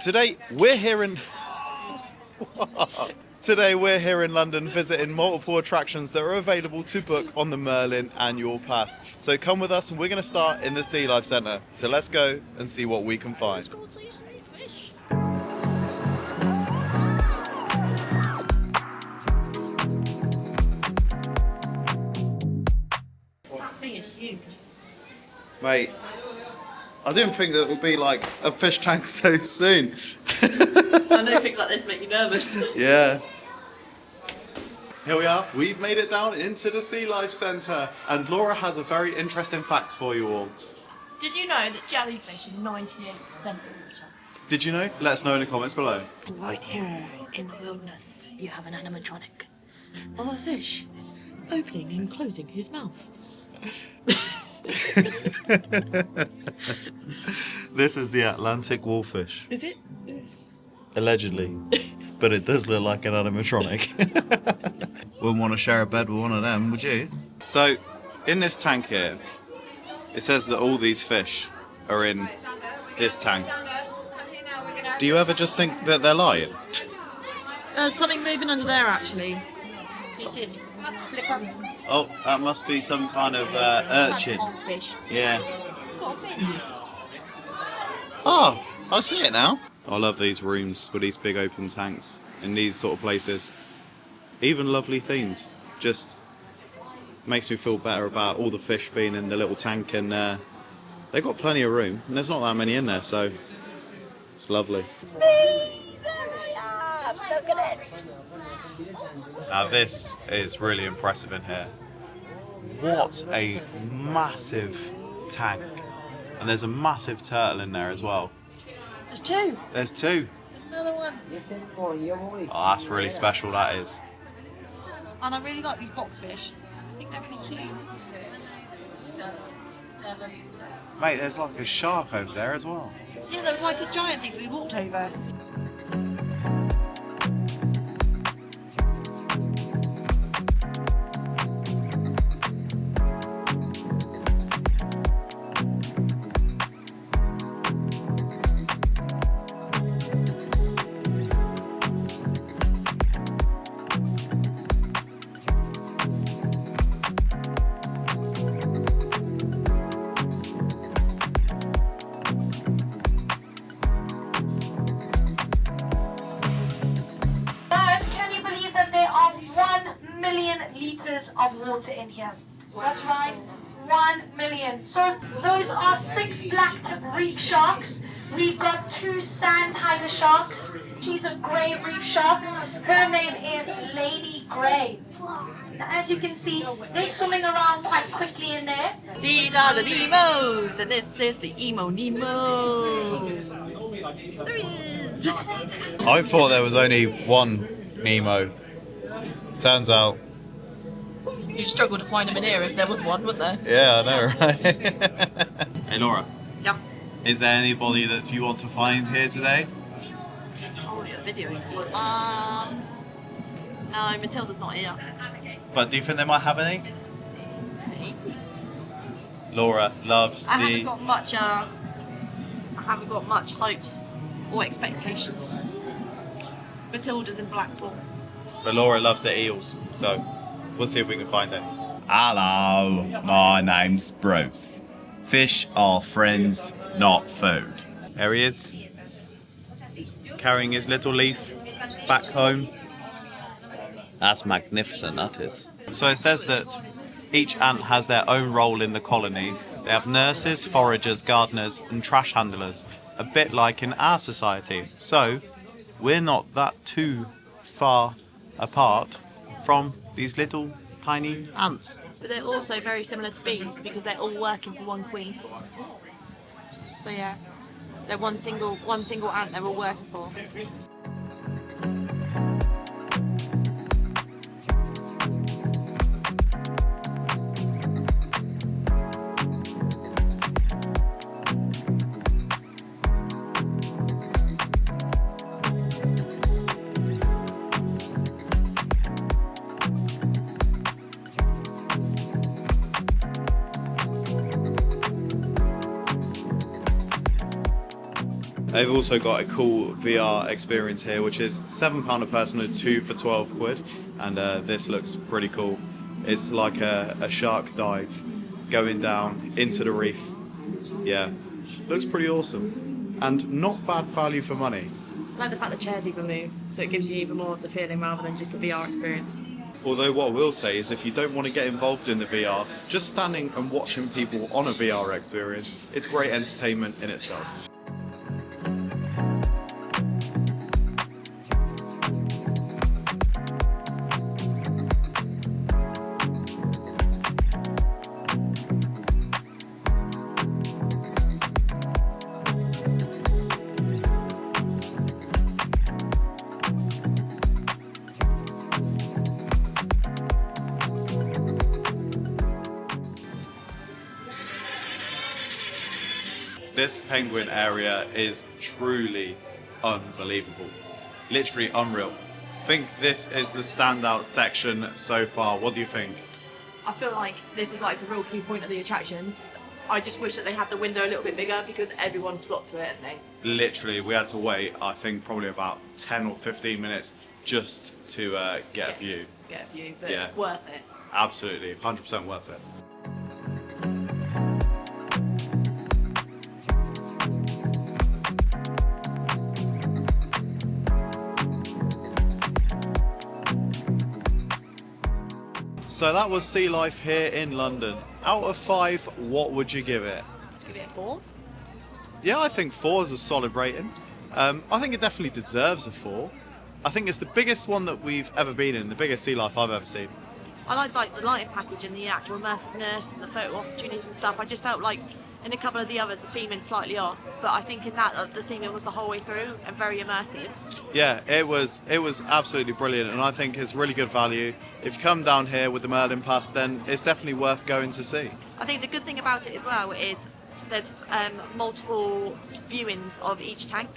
Today we're here in London visiting multiple attractions that are available to book on the Merlin Annual Pass. So come with us and we're going to start in the Sea Life Centre. So let's go and see what we can find. Let's go see some fish. That thing is huge. Mate, I didn't think that it would be like a fish tank so soon. I know things like this make you nervous. Yeah. Here we are. We've made it down into the Sea Life Centre, and Laura has a very interesting fact for you all. Did you know that jellyfish are 98% water? Did you know? Let us know in the comments below. And right here in the wilderness, you have an animatronic of a fish opening and closing his mouth. This is the Atlantic wolffish. Is it? Allegedly. But it does look like an animatronic. Wouldn't want to share a bed with one of them, would you? So, in this tank here, it says that all these fish are in this tank. Do you ever just think that they're lying? There's something moving under there, actually. Can you see it? Flipper. Oh, that must be some kind of urchin. Fish. Yeah. It's got a fin. Oh, I see it now. I love these rooms with these big open tanks in these sort of places. Even lovely themed. Just makes me feel better about all the fish being in the little tank, and they've got plenty of room and there's not that many in there, so it's lovely. It's me! There I am! Look at it! Now this is really impressive in here. What a massive tank. And there's a massive turtle in there as well. There's two. There's two. There's another one. Oh, that's really special, that is. And I really like these box fish. I think they're really cute. Mate, there's like a shark over there as well. Yeah, there was like a giant thing that we walked over. Litres of water in here. That's right, 1 million. So those are 6 black-tip reef sharks. We've got 2 sand tiger sharks. She's a grey reef shark. Her name is Lady Grey. Now, as you can see, they're swimming around quite quickly in there. These are the Nemos, and this is the Emo Nemo. There he is. I thought there was only one Nemo. Turns out. You'd struggle to find him in here if there was one, wouldn't there? Yeah, I know, right? Hey Laura. Yep. Is there anybody that you want to find here today? Oh, yeah, video. No, Matilda's not here. But do you think they might have any? Laura loves I haven't got much hopes or expectations. Matilda's in Blackpool. But Laura loves the eels, so we'll see if we can find any. Hello, my name's Bruce. Fish are friends, not food. There he is, carrying his little leaf back home. That's magnificent, that is. So it says that each ant has their own role in the colony. They have nurses, foragers, gardeners and trash handlers, a bit like in our society. So we're not that too far apart from these little tiny ants. But they're also very similar to bees because they're all working for one queen. So yeah, they're one single ant they're all working for. They've also got a cool VR experience here, which is £7 a person and 2 for 12 quid. And this looks pretty cool. It's like a shark dive going down into the reef. Yeah, looks pretty awesome. And not bad value for money. I like the fact the chairs even move, so it gives you even more of the feeling rather than just the VR experience. Although what I will say is if you don't want to get involved in the VR, just standing and watching people on a VR experience, it's great entertainment in itself. This penguin area is truly unbelievable. Literally unreal. I think this is the standout section so far. What do you think? I feel like this is like a real key point of the attraction. I just wish that they had the window a little bit bigger because everyone's flocked to it, haven't they? Literally, we had to wait, I think, probably about 10 or 15 minutes just to get a view. Get a view, but Yeah. worth it. Absolutely, 100% worth it. So that was Sea Life here in London. Out of 5, what would you give it? I'd give it a 4. Yeah, I think 4 is a solid rating. I think it definitely deserves a 4. I think it's the biggest one that we've ever been in, the biggest Sea Life I've ever seen. I like the lighting package and the actual immersiveness and the photo opportunities and stuff. I just felt like in a couple of the others the theming slightly off, but I think in that the theming was the whole way through and very immersive. Yeah, it was absolutely brilliant, and I think it's really good value. If you come down here with the Merlin Pass, then it's definitely worth going to see. I think the good thing about it as well is there's multiple viewings of each tank.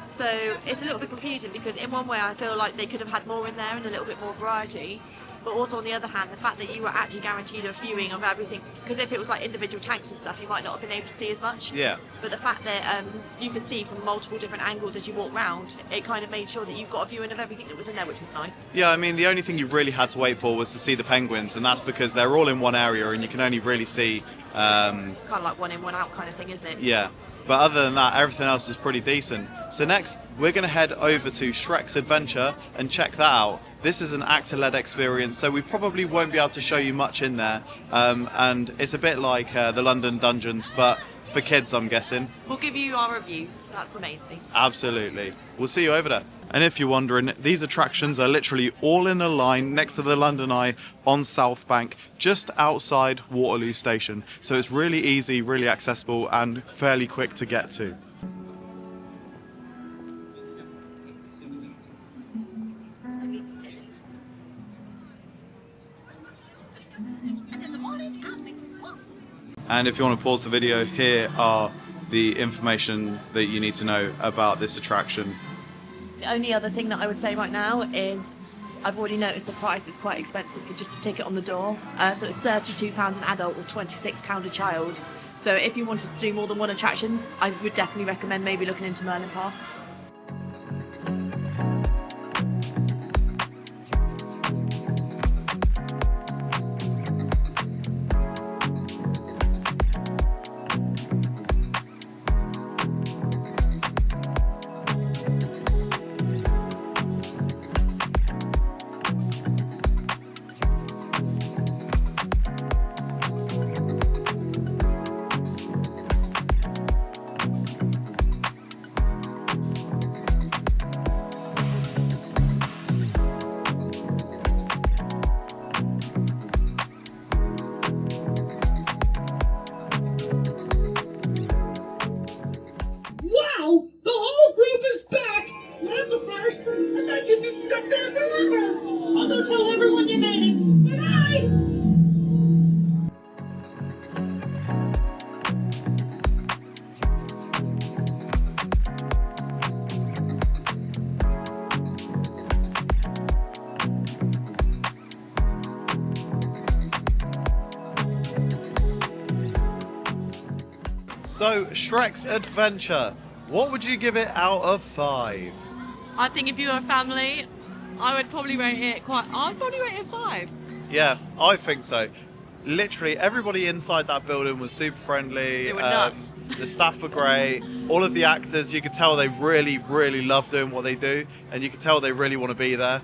So it's a little bit confusing because in one way I feel like they could have had more in there and a little bit more variety. But also on the other hand, the fact that you were actually guaranteed a viewing of everything, because if it was like individual tanks and stuff, you might not have been able to see as much. Yeah. But the fact that you could see from multiple different angles as you walk round, it kind of made sure that you got a viewing of everything that was in there, which was nice. Yeah, I mean, the only thing you really had to wait for was to see the penguins, and that's because they're all in one area and you can only really see... It's kind of like one in, one out kind of thing, isn't it? Yeah. But other than that, everything else is pretty decent. So next, we're going to head over to SHREK'S Adventure and check that out. This is an actor-led experience, so we probably won't be able to show you much in there. And it's a bit like the London Dungeons, but for kids, I'm guessing. We'll give you our reviews. That's the main thing. Absolutely. We'll see you over there. And if you're wondering, these attractions are literally all in a line next to the London Eye on South Bank, just outside Waterloo Station. So it's really easy, really accessible, and fairly quick to get to. And if you want to pause the video, here are the information that you need to know about this attraction. The only other thing that I would say right now is I've already noticed the price is quite expensive for just a ticket on the door. So it's £32 an adult or £26 a child. So if you wanted to do more than one attraction, I would definitely recommend maybe looking into Merlin Pass. Wow! The whole group is back! I'm the first. I thought you'd be stuck there forever. I'll go tell everyone you made it. Bye! So, SHREK'S Adventure. What would you give it out of 5? I think if you were a family, I would probably rate it I'd probably rate it 5. Yeah, I think so. Literally everybody inside that building was super friendly. They were nuts. The staff were great. All of the actors, you could tell they really, really love doing what they do, and you could tell they really want to be there.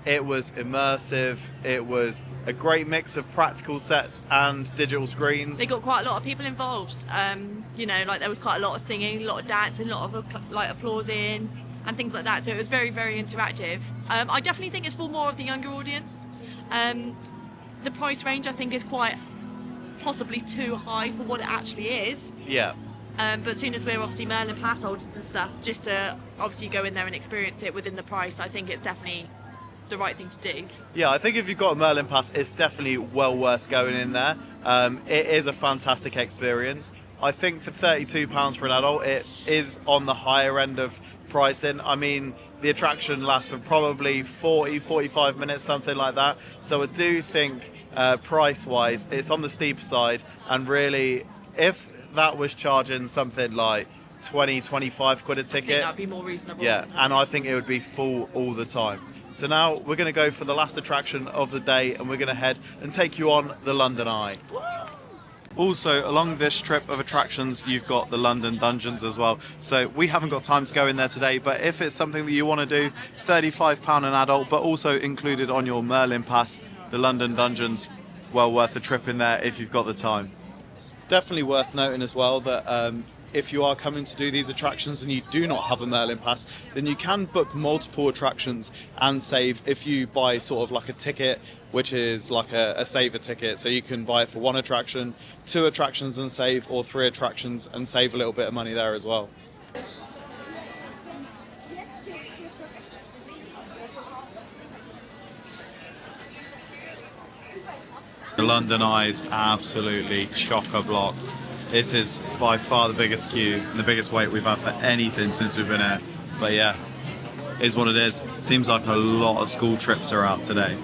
It was immersive. It was a great mix of practical sets and digital screens. They got quite a lot of people involved. You know, like there was quite a lot of singing, a lot of dancing, a lot of like applausing and things like that. So it was very, very interactive. I definitely think it's for more of the younger audience. The price range I think is quite possibly too high for what it actually is. Yeah. But as soon as we're obviously Merlin Pass holders and stuff, just to obviously go in there and experience it within the price, I think it's definitely the right thing to do. Yeah, I think if you've got a Merlin Pass, it's definitely well worth going in there. It is a fantastic experience. I think for £32 for an adult, it is on the higher end of pricing. I mean, the attraction lasts for probably 45 minutes, something like that. So I do think price-wise, it's on the steeper side. And really, if that was charging something like 20-25 quid a ticket, I think that'd be more reasonable. Yeah, and I think it would be full all the time. So now we're going to go for the last attraction of the day, and we're going to head and take you on the London Eye. Also, along this trip of attractions, you've got the London Dungeons as well. So we haven't got time to go in there today, but if it's something that you want to do, £35 an adult, but also included on your Merlin Pass, the London Dungeons, well worth a trip in there if you've got the time. It's definitely worth noting as well that if you are coming to do these attractions and you do not have a Merlin Pass, then you can book multiple attractions and save if you buy sort of like a ticket, which is like a saver ticket. So you can buy it for 1 attraction, 2 attractions and save, or 3 attractions and save a little bit of money there as well. The London Eye is absolutely chock-a-block. This is by far the biggest queue and the biggest wait we've had for anything since we've been here. But yeah, it is what it is. Seems like a lot of school trips are out today.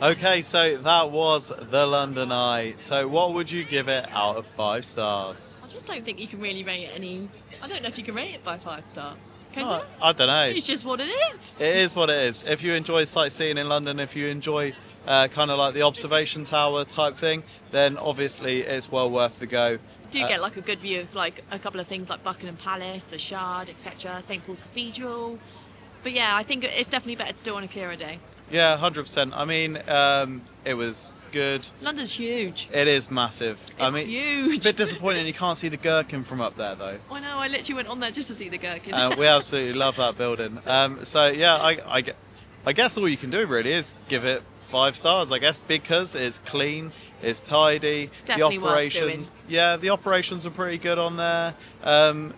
Okay, so that was the London Eye. So what would you give it out of 5 stars? I just don't think you can really rate it any. I don't know if you can rate it by 5 star. Can you? I don't know. It's just what it is. It is what it is. If you enjoy sightseeing in London, if you enjoy kind of like the observation tower type thing, then obviously it's well worth the go. Do get like a good view of like a couple of things like Buckingham Palace, the Shard, etc., St Paul's Cathedral. But yeah, I think it's definitely better to do on a clearer day. Yeah, 100%. I mean, it was good. London's huge. It is massive. It's huge. A bit disappointing you can't see the Gherkin from up there though. I know, I literally went on there just to see the Gherkin. We absolutely love that building. So yeah, I guess all you can do really is give it 5 stars, I guess, because it's clean, it's tidy. Definitely the worth operations, doing. Yeah, the operations are pretty good on there.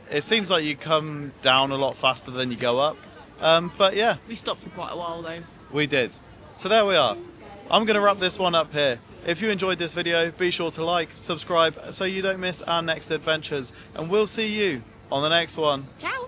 It seems like you come down a lot faster than you go up. But yeah. We stopped for quite a while though. We did. So there we are. I'm going to wrap this one up here. If you enjoyed this video, be sure to like, subscribe, so you don't miss our next adventures. And we'll see you on the next one. Ciao.